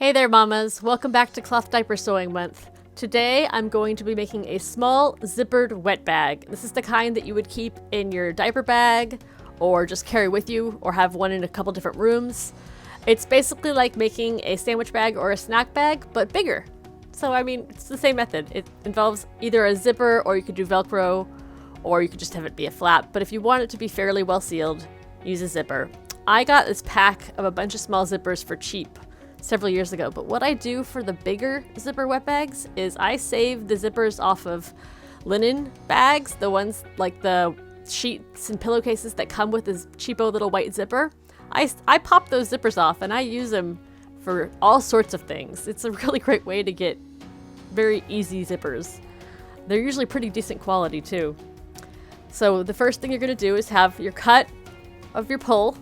Hey there mamas, welcome back to Cloth Diaper Sewing Month. Today I'm going to be making a small zippered wet bag. This is the kind that you would keep in your diaper bag or just carry with you or have one in a couple different rooms. It's basically like making a sandwich bag or a snack bag, but bigger. So I mean, it's the same method. It involves either a zipper or you could do Velcro or you could just have it be a flap. But if you want it to be fairly well sealed, use a zipper. I got this pack of a bunch of small zippers for cheap several years ago, but what I do for the bigger zipper wet bags is I save the zippers off of linen bags, the ones like the sheets and pillowcases that come with this cheapo little white zipper. I pop those zippers off and I use them for all sorts of things. It's a really great way to get very easy zippers. They're usually pretty decent quality too. So the first thing you're going to do is have your cut of your pull.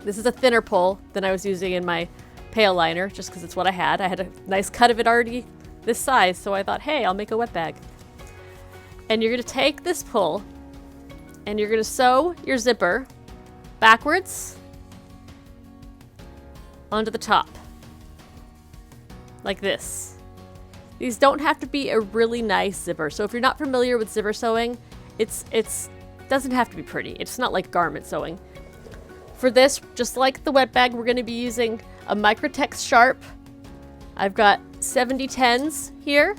This is a thinner pull than I was using in my pail liner, just because it's what I had. I had a nice cut of it already this size, so I thought, hey, I'll make a wet bag. And you're going to take this pull, and you're going to sew your zipper backwards onto the top, like this. These don't have to be a really nice zipper, so if you're not familiar with zipper sewing, it's doesn't have to be pretty. It's not like garment sewing. For this, just like the wet bag, we're going to be using a Microtex Sharp. I've got 7010s here.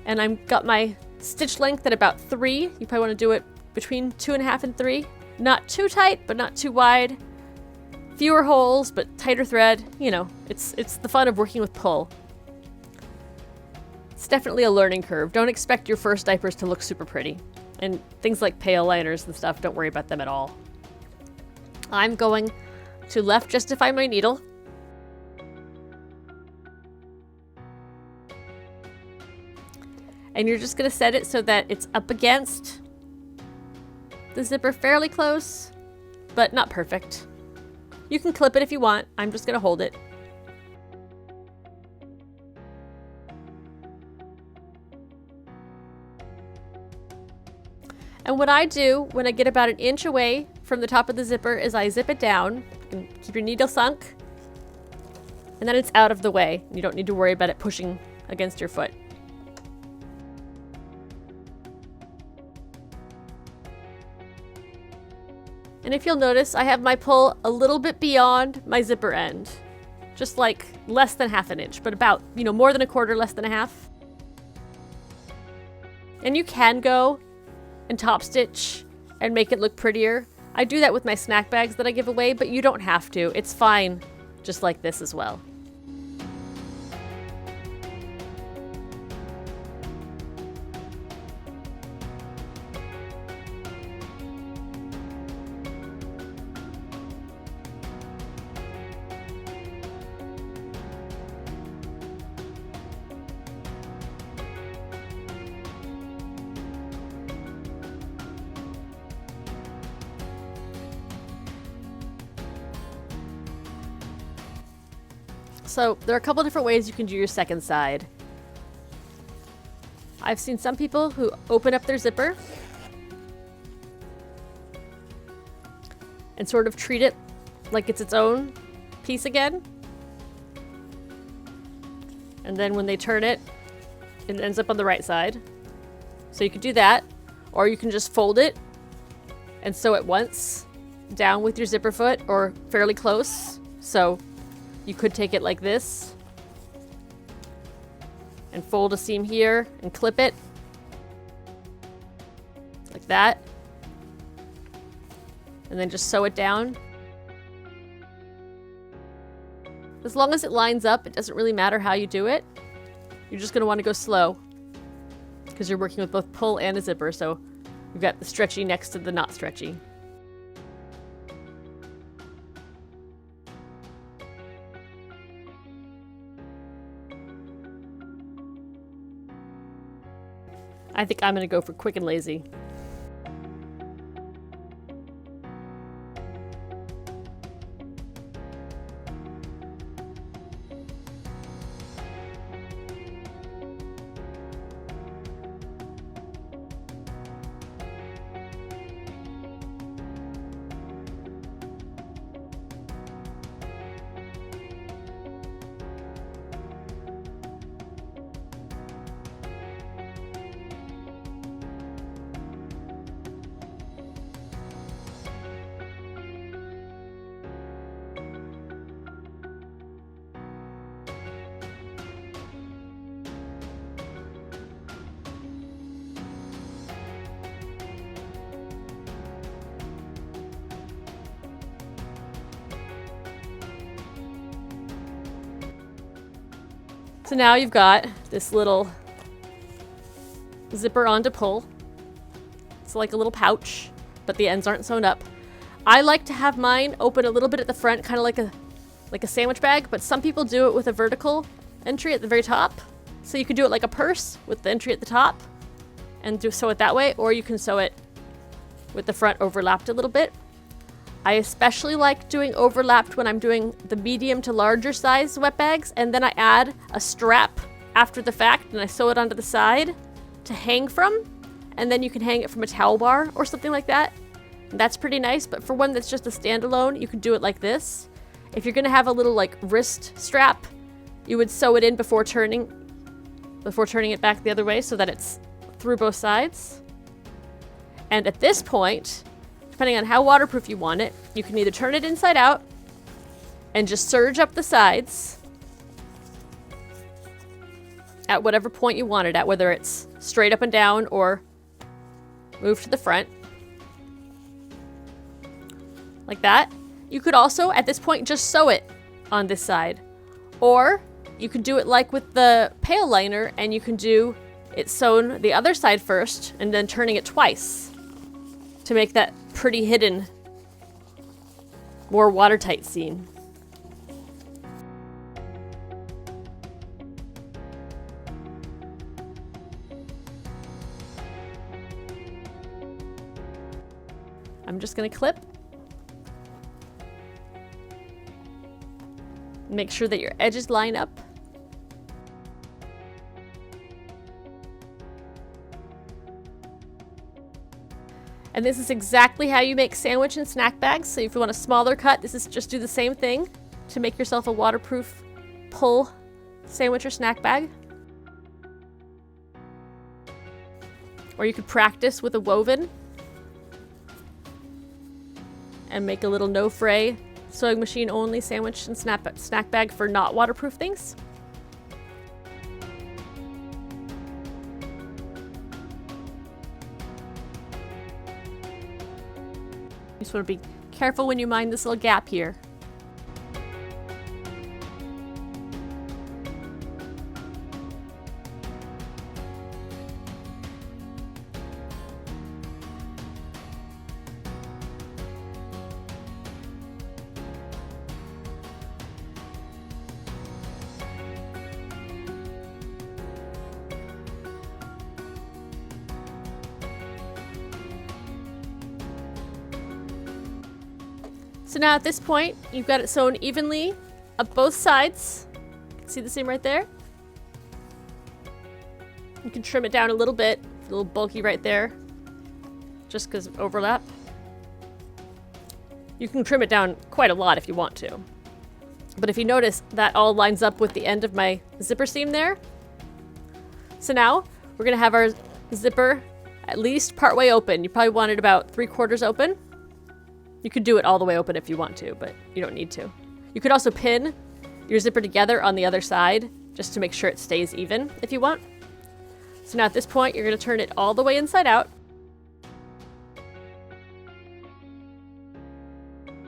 And I've got my stitch length at about 3. You probably want to do it between 2.5 and 3. Not too tight, but not too wide. Fewer holes, but tighter thread. You know, it's the fun of working with pull. It's definitely a learning curve. Don't expect your first diapers to look super pretty. And things like pail liners and stuff, don't worry about them at all. I'm going to left justify my needle. And you're just going to set it so that it's up against the zipper fairly close, but not perfect. You can clip it if you want. I'm just going to hold it. And what I do when I get about an inch away from the top of the zipper is I zip it down. You can keep your needle sunk. And then it's out of the way. You don't need to worry about it pushing against your foot. And if you'll notice, I have my pull a little bit beyond my zipper end. Just like less than half an inch, but about, more than a quarter, less than a half. And you can go and top stitch and make it look prettier. I do that with my snack bags that I give away, but you don't have to. It's fine just like this as well. So there are a couple different ways you can do your second side. I've seen some people who open up their zipper and sort of treat it like it's its own piece again. And then when they turn it, it ends up on the right side. So you could do that, or you can just fold it and sew it once down with your zipper foot or fairly close. So you could take it like this and fold a seam here and clip it like that. And then just sew it down. As long as it lines up, it doesn't really matter how you do it. You're just going to want to go slow because you're working with both pull and a zipper. So you've got the stretchy next to the not stretchy. I think I'm going to go for quick and lazy. So now you've got this little zipper on to pull. It's like a little pouch, but the ends aren't sewn up. I like to have mine open a little bit at the front, kind of like a sandwich bag, but some people do it with a vertical entry at the very top. So you could do it like a purse with the entry at the top and sew it that way, or you can sew it with the front overlapped a little bit. I especially like doing overlapped when I'm doing the medium to larger size wet bags, and then I add a strap after the fact and I sew it onto the side to hang from, and then you can hang it from a towel bar or something like that. And that's pretty nice, but for one that's just a standalone, you can do it like this. If you're gonna have a little like wrist strap, you would sew it in before turning it back the other way so that it's through both sides. And at this point, depending on how waterproof you want it, you can either turn it inside out and just serge up the sides at whatever point you want it at, whether it's straight up and down or move to the front. Like that. You could also, at this point, just sew it on this side. Or you could do it like with the pail liner, and you can do it sewn the other side first and then turning it twice to make that pretty hidden, more watertight seam. I'm just gonna clip. Make sure that your edges line up. And this is exactly how you make sandwich and snack bags. So if you want a smaller cut, this is just do the same thing to make yourself a waterproof pull sandwich or snack bag. Or you could practice with a woven and make a little no fray sewing machine only sandwich and snack bag for not waterproof things. You just want to be careful when you mind this little gap here. So now at this point, you've got it sewn evenly up both sides. You can see the seam right there. You can trim it down a little bit, a little bulky right there, just because of overlap. You can trim it down quite a lot if you want to. But if you notice, that all lines up with the end of my zipper seam there. So now we're gonna have our zipper at least partway open. You probably want it about 3/4 open. You could do it all the way open if you want to, but you don't need to. You could also pin your zipper together on the other side just to make sure it stays even if you want. So now at this point, you're going to turn it all the way inside out.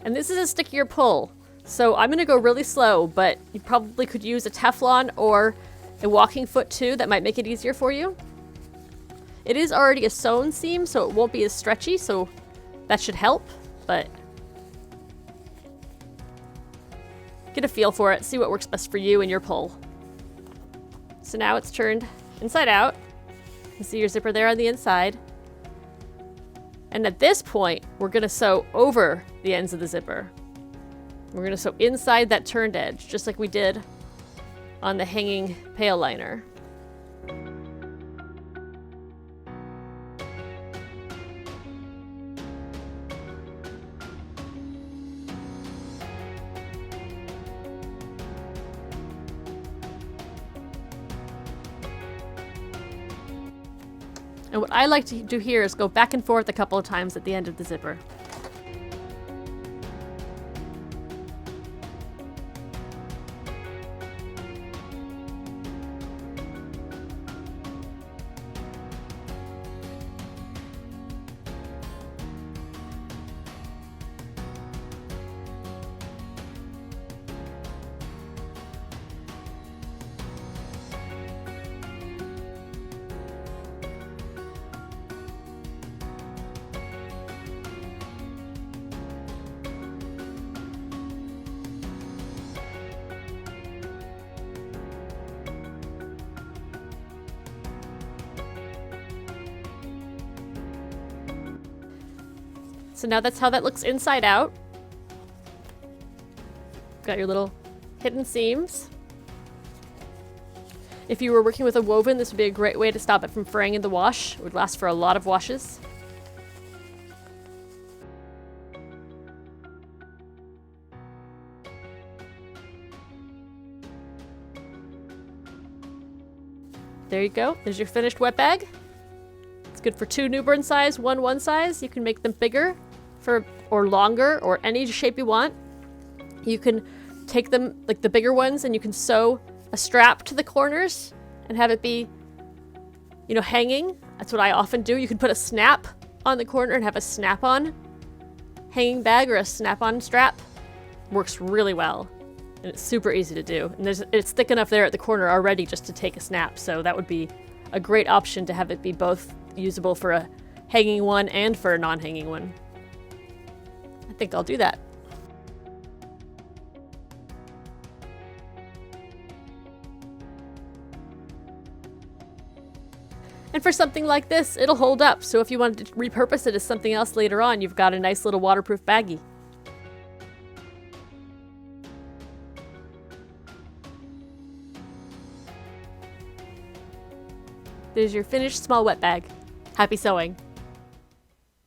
And this is a stickier pull, so I'm going to go really slow, but you probably could use a Teflon or a walking foot too. That might make it easier for you. It is already a sewn seam, so it won't be as stretchy, so that should help. But get a feel for it, see what works best for you and your pull. So now it's turned inside out. You see your zipper there on the inside. And at this point, we're gonna sew over the ends of the zipper. We're gonna sew inside that turned edge, just like we did on the hanging pail liner. And what I like to do here is go back and forth a couple of times at the end of the zipper. So now that's how that looks inside out. Got your little hidden seams. If you were working with a woven, this would be a great way to stop it from fraying in the wash. It would last for a lot of washes. There you go. There's your finished wet bag. It's good for 2 newborn size, one size. You can make them bigger or longer or any shape you want. You can take them, like the bigger ones, and you can sew a strap to the corners and have it be, you know, hanging. That's what I often do. You can put a snap on the corner and have a snap-on hanging bag or a snap-on strap. Works really well. And it's super easy to do. And it's thick enough there at the corner already just to take a snap. So that would be a great option to have it be both usable for a hanging one and for a non-hanging one. I think I'll do that. And for something like this, it'll hold up. So if you wanted to repurpose it as something else later on, you've got a nice little waterproof baggie. There's your finished small wet bag. Happy sewing!